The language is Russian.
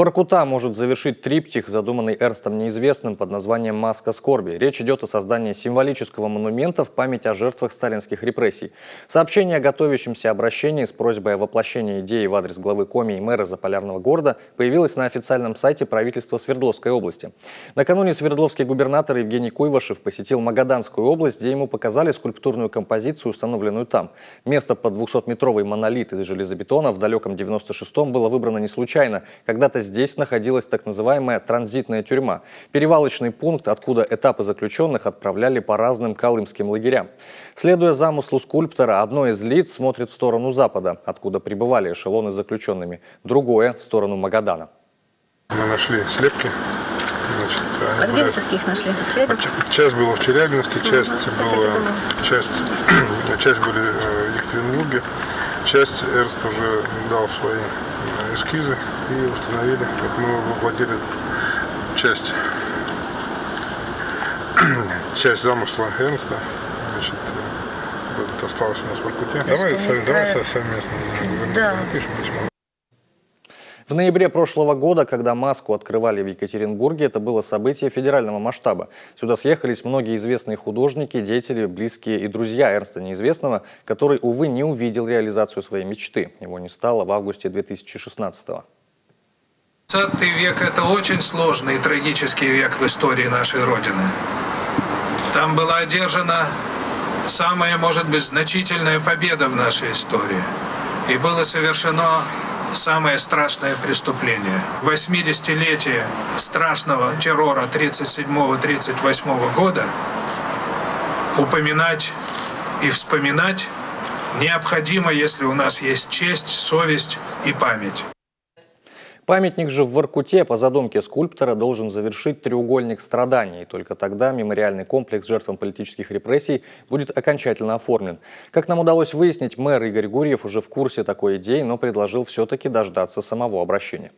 Воркута может завершить триптих, задуманный Эрнстом Неизвестным под названием «Маска скорби». Речь идет о создании символического монумента в память о жертвах сталинских репрессий. Сообщение о готовящемся обращении с просьбой о воплощении идеи в адрес главы Коми и мэра Заполярного города появилось на официальном сайте правительства Свердловской области. Накануне свердловский губернатор Евгений Куйвашев посетил Магаданскую область, где ему показали скульптурную композицию, установленную там. Место под 200-метровый монолит из железобетона в далеком 96-м было выбрано не случайно. Когда-то здесь находилась так называемая транзитная тюрьма, перевалочный пункт, откуда этапы заключенных отправляли по разным колымским лагерям. Следуя замыслу скульптора, одно из лиц смотрит в сторону запада, откуда прибывали эшелоны с заключенными, другое – в сторону Магадана. Мы нашли слепки. А где вы все-таки их нашли? В Челябинске? Часть была в Челябинске, часть были в Екатеринбурге, часть Эрнст уже дал свои эскизы и установили. Вот мы воплотили часть замысла Эрнста. Значит, это осталось у нас в Воркуте. Давай совместно напишем письмо. В ноябре прошлого года, когда маску открывали в Екатеринбурге, это было событие федерального масштаба. Сюда съехались многие известные художники, деятели, близкие и друзья Эрнста Неизвестного, который, увы, не увидел реализацию своей мечты. Его не стало в августе 2016-го. 20 век – это очень сложный и трагический век в истории нашей Родины. Там была одержана самая, может быть, значительная победа в нашей истории. И было совершено самое страшное преступление. 80-летие страшного террора 1937-1938 года упоминать и вспоминать необходимо, если у нас есть честь, совесть и память. Памятник же в Воркуте по задумке скульптора должен завершить треугольник страданий. Только тогда мемориальный комплекс жертвам политических репрессий будет окончательно оформлен. Как нам удалось выяснить, мэр Игорь Гурьев уже в курсе такой идеи, но предложил все-таки дождаться самого обращения.